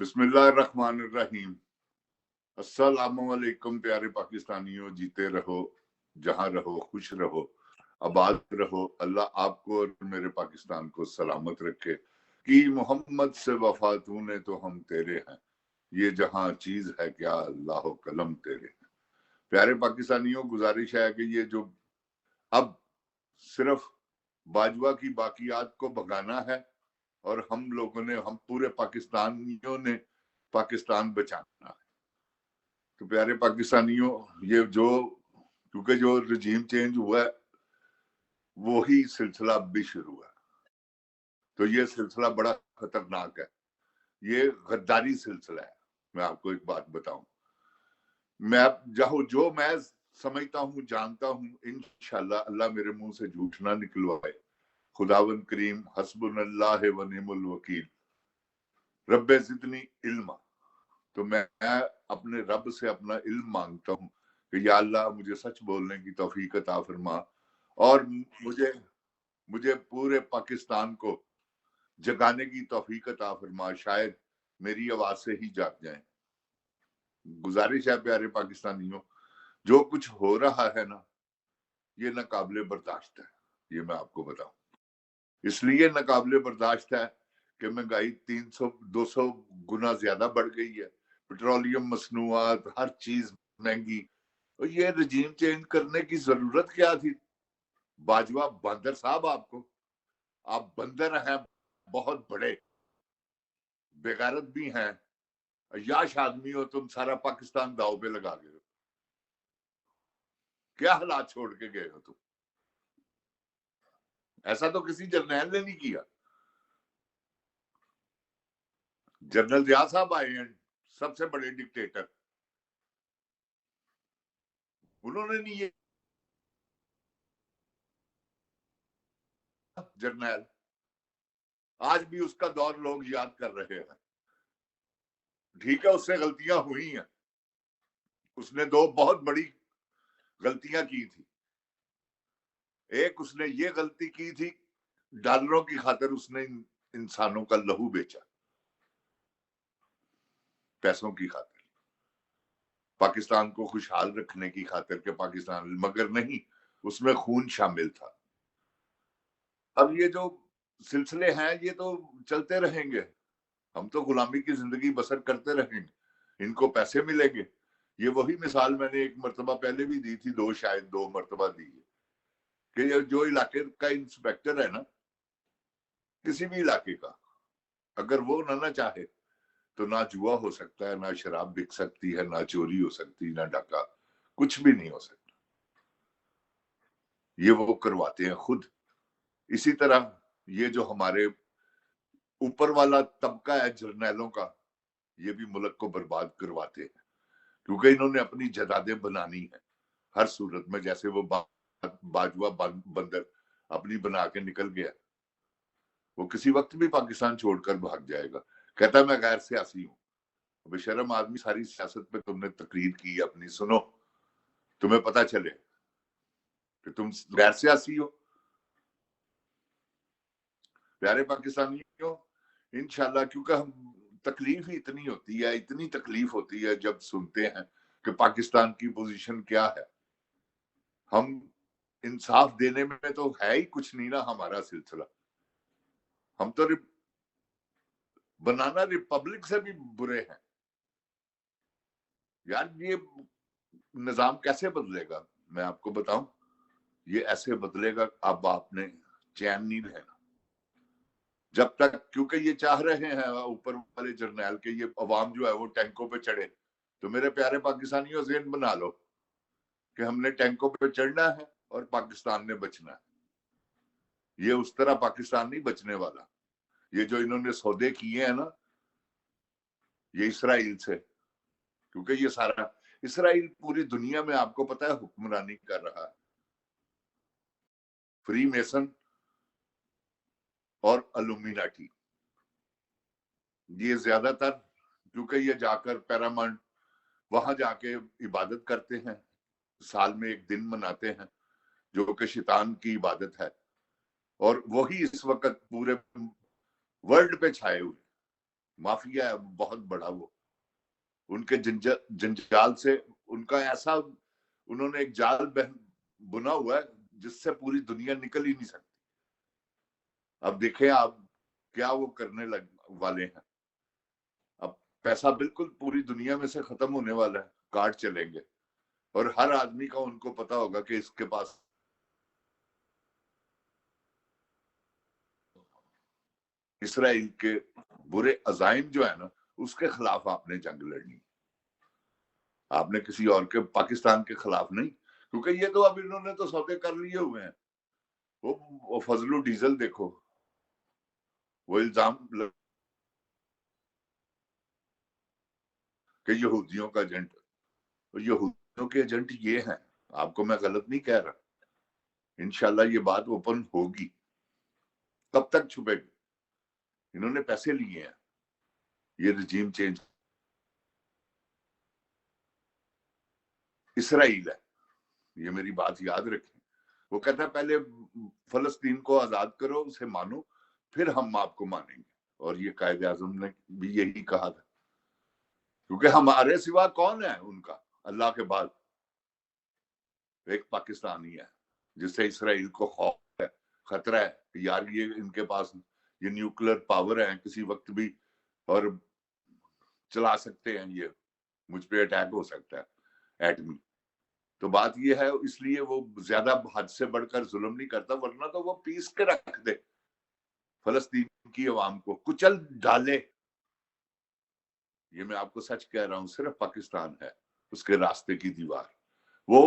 बिस्मिल्लाहिर्रहमानिर्रहीम। अस्सलामु अलैकुम प्यारे पाकिस्तानियों, जीते रहो, जहां रहो, खुश रहो, आबाद रहो। अल्लाह आपको और मेरे पाकिस्तान को सलामत रखे। कि मोहम्मद से वफा तूने तो हम तेरे हैं, ये जहां चीज है क्या अल्लाह कलम तेरे हैं। प्यारे पाकिस्तानियों, गुजारिश है कि ये जो अब सिर्फ बाजवा की बाकियात को भगाना है और हम लोगों ने, हम पूरे पाकिस्तानियों ने पाकिस्तान बचाना है। तो प्यारे पाकिस्तानियों, ये जो क्योंकि जो रजीम चेंज हुआ है वो ही सिलसिला अब भी शुरू है, तो ये सिलसिला बड़ा खतरनाक है, ये गद्दारी सिलसिला है। मैं आपको एक बात बताऊं, मैं जो मैं समझता हूं, जानता हूं, इंशाल्लाह अल्लाह मेरे मुंह से झूठ ना निकलवाए। खुदावन करीम हस्बुनल्लाह व निअमल वकील, रब्बे जिदनी इल्मा। तो मैं अपने रब से अपना इल्म मांगता हूँ कि या अल्लाह मुझे सच बोलने की तौफीक अता फरमा और मुझे पूरे पाकिस्तान को जगाने की तौफीक अता फरमा। शायद मेरी आवाज से ही जाग जाएं। गुजारिश है प्यारे पाकिस्तानियों, जो कुछ हो रहा है ना, ये नाकाबिले बर्दाश्त है। ये मैं आपको बताऊं, इसलिए नाकाबिले बर्दाश्त है कि महंगाई 300-200 गुना ज्यादा बढ़ गई है। पेट्रोलियम मसनूआत, हर चीज महंगी। तो ये रजीम चेंज करने की जरूरत क्या थी? बाजवा बंदर साहब, आप बंदर हैं, बहुत बड़े, बेगैरत भी हैं, याश आदमी हो, तुम सारा पाकिस्तान दाव पे लगा गए हो। क्या हालात छोड़ के गए हो तुम? ऐसा तो किसी जर्नैल ने नहीं किया। जनरल जिया साहब आए हैं, सबसे बड़े डिक्टेटर, उन्होंने नहीं ये जर्नैल, आज भी उसका दौर लोग याद कर रहे हैं। ठीक है, उससे गलतियां हुई हैं, उसने दो बहुत बड़ी गलतियां की थी। एक, उसने ये गलती की थी, डॉलरों की खातिर उसने इंसानों का लहू बेचा, पैसों की खातिर, पाकिस्तान को खुशहाल रखने की खातिर के पाकिस्तान, मगर नहीं, उसमें खून शामिल था। अब ये जो सिलसिले हैं ये तो चलते रहेंगे, हम तो गुलामी की जिंदगी बसर करते रहेंगे, इनको पैसे मिलेंगे। ये वही मिसाल मैंने एक मरतबा पहले भी दी थी, शायद दो मरतबा दी है, कि ये जो इलाके का इंस्पेक्टर है ना, किसी भी इलाके का, अगर वो ना चाहे तो ना जुआ हो सकता है, ना शराब बिक सकती है, ना चोरी हो सकती, ना डाका, कुछ भी नहीं हो सकता। ये वो करवाते हैं खुद। इसी तरह ये जो हमारे ऊपर वाला तबका है जर्नैलों का, ये भी मुल्क को बर्बाद करवाते हैं, क्योंकि इन्होंने अपनी जदादें बनानी है हर सूरत में। जैसे वो बाजवा बंदर अपनी बना के निकल गया, वो किसी वक्त भी पाकिस्तान छोड़कर भाग जाएगा, कहता है मैं गैर सियासी हूं। बेशरम आदमी, सारी सियासत पे तुमने तकरीर की अपनी, सुनो, तुम्हें पता चले कि तुम गैर सियासी हो। प्यारे पाकिस्तानियों, इंशाल्लाह, क्योंकि हम, तकलीफ ही इतनी होती है, इतनी तकलीफ होती है जब सुनते हैं कि पाकिस्तान की पोजीशन क्या है। हम इंसाफ देने में तो है ही कुछ नहीं ना हमारा सिलसिला। हम तो बनाना रिपब्लिक से भी बुरे हैं यार। ये निजाम कैसे बदलेगा? मैं आपको बताऊं, ये ऐसे बदलेगा, अब आपने चैन नहीं रहना जब तक, क्योंकि ये चाह रहे हैं ऊपर वाले जर्नैल के, ये अवाम जो है वो टैंकों पे चढ़े। तो मेरे प्यारे पाकिस्तानियों, ज़हन बना लो कि हमने टैंकों पे चढ़ना है और पाकिस्तान ने बचना है। ये उस तरह पाकिस्तान नहीं बचने वाला। ये जो इन्होंने सौदे किए हैं ना, ये इसराइल से, क्योंकि ये सारा इसराइल पूरी दुनिया में, आपको पता है, हुक्मरानी कर रहा है। फ्री मेसन और अलुमिनाटी, ये ज्यादातर, क्योंकि ये जाकर पैरामाउंट, वहां जाके इबादत करते हैं, साल में एक दिन मनाते हैं जो कि शैतान की इबादत है, और वही इस वक्त पूरे वर्ल्ड पे छाए हुए, माफिया है बहुत बड़ा। वो उनके जंजाल से उनका ऐसा उन्होंने एक जाल बुना हुआ है जिससे पूरी दुनिया निकल ही नहीं सकती। अब देखें आप क्या वो करने वाले हैं। अब पैसा बिल्कुल पूरी दुनिया में से खत्म होने वाला है, कार्ड चलेंगे और हर आदमी का उनको पता होगा कि इसके पास इसराइल के बुरे अजाइम जो है ना, उसके खिलाफ आपने जंग लड़नी। आपने किसी और के, पाकिस्तान के खिलाफ नहीं, क्योंकि ये तो अब इन्होंने तो सौदे कर लिए हुए हैं। वो फजलू डीजल देखो, वो इल्जाम कि यहूदियों का एजेंट, यहूदियों के एजेंट ये हैं। आपको मैं गलत नहीं कह रहा, इंशाल्लाह ये बात ओपन होगी। कब तक छुपेगी? इन्होंने पैसे लिए हैं, ये रिजीम चेंज इसराइल है, ये मेरी बात याद रखें। वो कहता है पहले फलस्तीन को आजाद करो, उसे मानो, फिर हम आपको मानेंगे। और ये कायदे आजम ने भी यही कहा था, क्योंकि हमारे सिवा कौन है उनका अल्लाह के बाद? एक पाकिस्तानी है जिससे इसराइल को खौफ है, खतरा है कि यार ये इनके पास ये न्यूक्लियर पावर है, किसी वक्त भी और चला सकते हैं, ये मुझ पे अटैक हो सकता है एटमी। तो बात ये है, इसलिए वो ज्यादा हद से बढ़कर जुल्म नहीं करता, वरना तो वो पीस के रख दे, फलस्तीन की अवाम को कुचल डाले। ये मैं आपको सच कह रहा हूं, सिर्फ पाकिस्तान है उसके रास्ते की दीवार। वो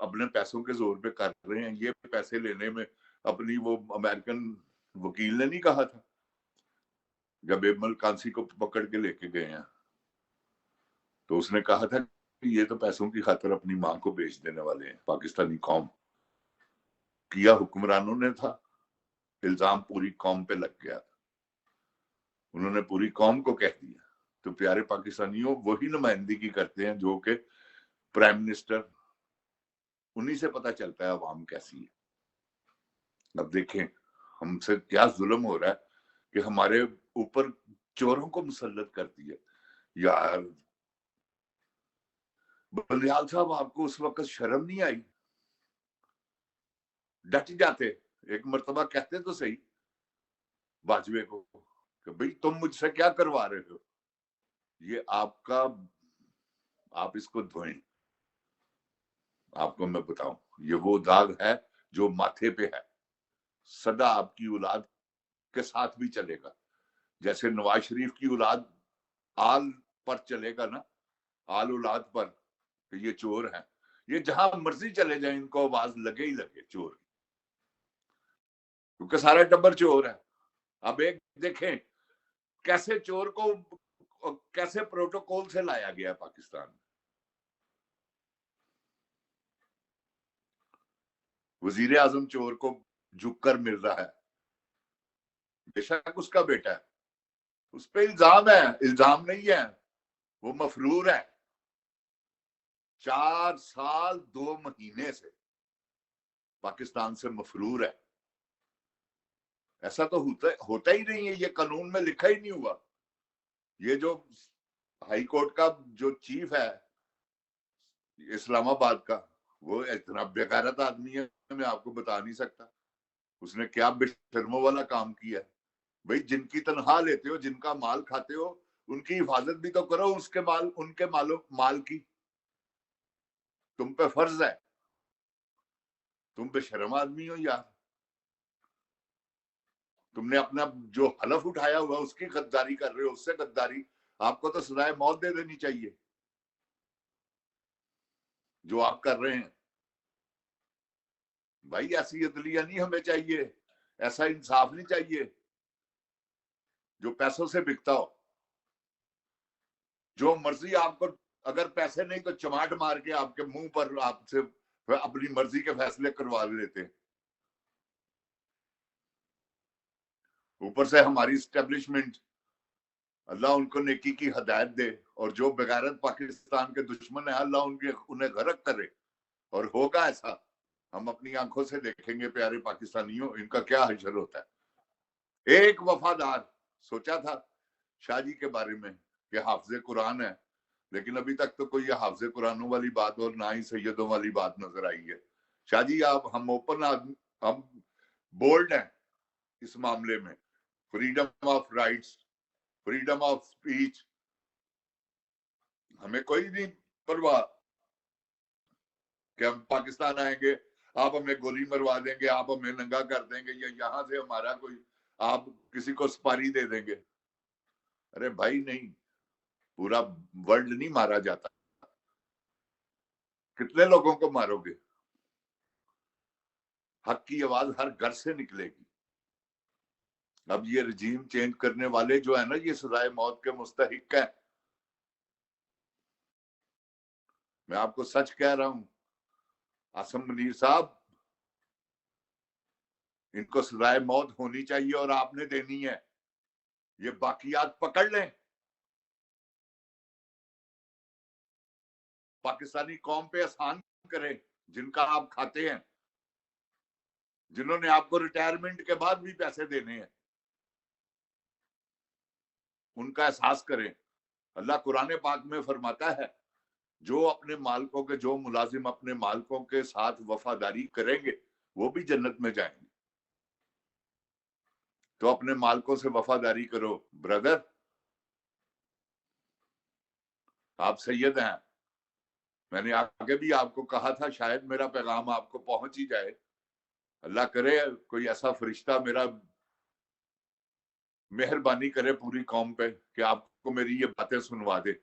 अपने पैसों के जोर पे कर रहे हैं। ये पैसे लेने में अपनी वो अमेरिकन वकील ने नहीं कहा था जब एमल कांसी को पकड़ के लेके गए हैं, तो उसने कहा था कि ये तो पैसों की खातिर अपनी मां को बेच देने वाले हैं पाकिस्तानी कौम। किया हुक्मरानों ने था, इल्जाम पूरी कौम पे लग गया था, उन्होंने पूरी कौम को कह दिया। तो प्यारे पाकिस्तानियों, वही नुमाइंदगी करते हैं जो कि प्राइम मिनिस्टर, उन्हीं से पता चलता है अवाम कैसी है। अब देखें हमसे क्या जुल्म हो रहा है कि हमारे ऊपर चोरों को मुसल्लत कर दिया। यार बंदयाल साहब, आपको उस वक्त शर्म नहीं आई? डट जाते, एक मर्तबा कहते तो सही बाजवे को कि भाई तुम मुझसे क्या करवा रहे हो, ये आपका, आप इसको धोएं। आपको मैं बताऊं, ये वो दाग है जो माथे पे है, सदा आपकी औलाद के साथ भी चलेगा। जैसे नवाज शरीफ की औलाद आल पर चलेगा ना, आल औलाद पर, कि ये चोर हैं, ये जहां मर्जी चले जाए इनको आवाज लगे ही लगे चोर की, क्योंकि सारा टब्बर चोर है। अब एक देखें कैसे चोर को कैसे प्रोटोकॉल से लाया गया पाकिस्तान में। वजीर आजम चोर को झुककर मिल रहा है, बेशक उसका बेटा है, उस पर इल्जाम है, इल्जाम नहीं है, वो मफरूर है। 4 साल 2 महीने से पाकिस्तान से मफरूर है। ऐसा तो होता ही नहीं है, ये कानून में लिखा ही नहीं हुआ। ये जो हाई कोर्ट का जो चीफ है इस्लामाबाद का, वो इतना बेगैरत आदमी है, मैं आपको बता नहीं सकता उसने क्या बेशर्मों वाला काम किया है। भाई जिनकी तनख्वाह लेते हो, जिनका माल खाते हो, उनकी हिफाजत भी तो करो, उसके माल, उनके माल की तुम पे फर्ज है। तुम बेशर्म आदमी हो यार, तुमने अपना जो हलफ उठाया हुआ उसकी गद्दारी कर रहे हो, उससे गद्दारी, आपको तो सजाए मौत दे देनी चाहिए जो आप कर रहे हैं। भाई ऐसी अदलिया नहीं हमें चाहिए, ऐसा इंसाफ नहीं चाहिए जो पैसों से बिकता हो। जो मर्जी आपको, अगर पैसे नहीं तो चमाट मार के आपके मुंह पर आपसे अपनी मर्जी के फैसले करवा लेते। ऊपर से हमारी स्टैब्लिशमेंट, अल्लाह उनको नेकी की हदायत दे, और जो बेगैरत पाकिस्तान के दुश्मन है अल्लाह उन्हें गरक करे। और होगा ऐसा, हम अपनी आंखों से देखेंगे प्यारे पाकिस्तानियों, इनका क्या हशर होता है। एक वफादार सोचा था शाह जी के बारे में कि हाफिज कुरान है, लेकिन अभी तक तो कोई ये हाफिज कुरानों वाली बात और ना ही सैयदों वाली बात नजर आई है। शाह जी आप, हम ओपन आदमी, हम बोल्ड हैं इस मामले में, freedom of rights, freedom of speech, हमें कोई नहीं परवाह कि हम पाकिस्तान आएंगे, आप हमें गोली मरवा देंगे, आप हमें नंगा कर देंगे, या यहां से हमारा कोई, आप किसी को सुपारी दे देंगे। अरे भाई नहीं, पूरा वर्ल्ड नहीं मारा जाता, कितने लोगों को मारोगे? हक की आवाज हर घर से निकलेगी। अब ये रजीम चेंज करने वाले जो है ना, ये सजाए मौत के मुस्तहिक है। मैं आपको सच कह रहा हूं, आसम मुनीर साहब, इनको सजाए मौत होनी चाहिए और आपने देनी है। ये बाकियात पकड़ लें, पाकिस्तानी कौम पे एहसान करें जिनका आप खाते हैं, जिन्होंने आपको रिटायरमेंट के बाद भी पैसे देने हैं, उनका एहसास करें। अल्लाह कुरान पाक में फरमाता है, जो अपने मालिकों के, जो मुलाजिम अपने मालिकों के साथ वफादारी करेंगे वो भी जन्नत में जाएंगे। तो अपने मालिकों से वफादारी करो ब्रदर, आप सैयद हैं। मैंने आगे भी आपको कहा था, शायद मेरा पैगाम आपको पहुंच ही जाए। अल्लाह करे कोई ऐसा फरिश्ता मेरा मेहरबानी करे पूरी कौम पे कि आपको मेरी ये बातें सुनवा दे।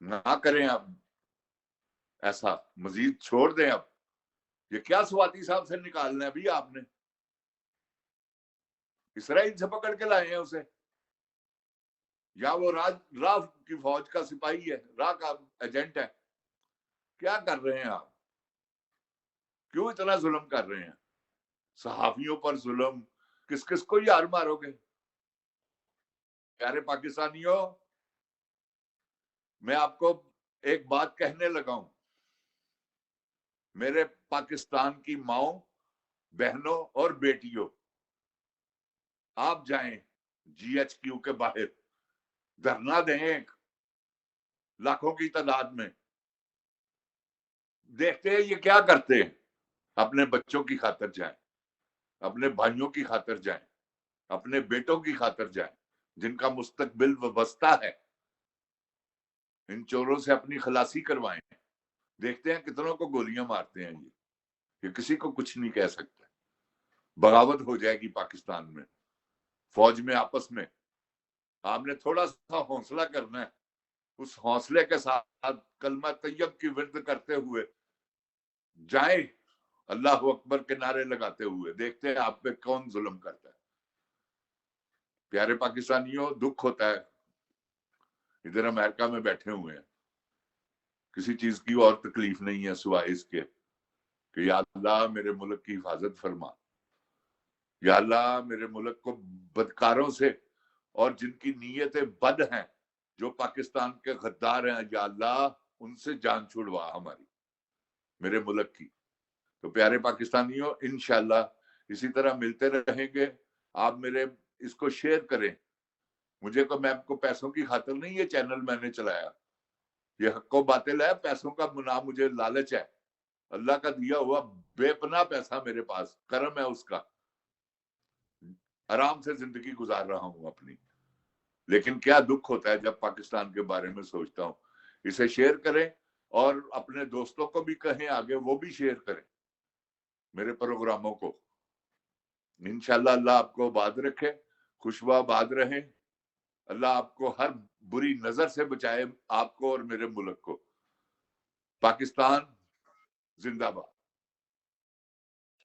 ना करें अब ऐसा, मजीद छोड़ दें। अब ये क्या स्वाति साहब से निकालना है भी आपने? इसराइल से पकड़ के लाए हैं उसे, या वो राह की फौज का सिपाही है, राह का एजेंट है? क्या कर रहे हैं आप? क्यों इतना जुल्म कर रहे हैं? सहाफियों पर जुल्म, किस किस को यार मारोगे? प्यारे पाकिस्तानियों, मैं आपको एक बात कहने लगा हूं, मेरे पाकिस्तान की माओ, बहनों और बेटियों, आप जाएं GHQ के बाहर, धरना दें लाखों की तादाद में, देखते हैं ये क्या करते हैं। अपने बच्चों की खातिर जाएं, अपने भाइयों की खातिर जाएं, अपने बेटों की खातिर जाएं, जिनका मुस्तकबिल वाबस्ता है। इन चोरों से अपनी खलासी करवाएं, देखते हैं कितनों को गोलियां मारते हैं ये किसी को कुछ नहीं कह सकते। बगावत हो जाएगी पाकिस्तान में, फौज में आपस में। आपने थोड़ा सा हौसला करना है, उस हौसले के साथ कलमा तैयब की विर्द करते हुए जाए, अल्लाह अकबर के नारे लगाते हुए, देखते हैं आप पे कौन जुल्म करता है। प्यारे पाकिस्तानियों, दुख होता है, इधर अमेरिका में बैठे हुए हैं, किसी चीज की और तकलीफ नहीं है सिवाय इसके कि या अल्लाह मेरे मुल्क की हिफाजत फरमा, या अल्लाह मेरे मुल्क को बदकारों से और जिनकी नीयतें बद हैं, जो पाकिस्तान के गद्दार हैं, या अल्लाह उनसे जान छुड़वा हमारी, मेरे मुल्क की। तो प्यारे पाकिस्तानियों, इंशाल्लाह इसी तरह मिलते रहेंगे। आप मेरे इसको शेयर करें। मुझे को, मैं आपको पैसों की खातिर नहीं ये चैनल मैंने चलाया, ये हक्को बातें लाया, पैसों का मुना मुझे लालच है। अल्लाह का दिया हुआ बेपनाह पैसा मेरे पास, करम है उसका, आराम से जिंदगी गुजार रहा हूं अपनी। लेकिन क्या दुख होता है जब पाकिस्तान के बारे में सोचता हूं। इसे शेयर करें और अपने दोस्तों को भी कहें, आगे वो भी शेयर करें मेरे प्रोग्रामों को। इंशाल्लाह अल्लाह आपको आबाद रखे, खुशबाबाद रहें। अल्लाह आपको हर बुरी नजर से बचाए, आपको और मेरे मुल्क को। पाकिस्तान जिंदाबाद।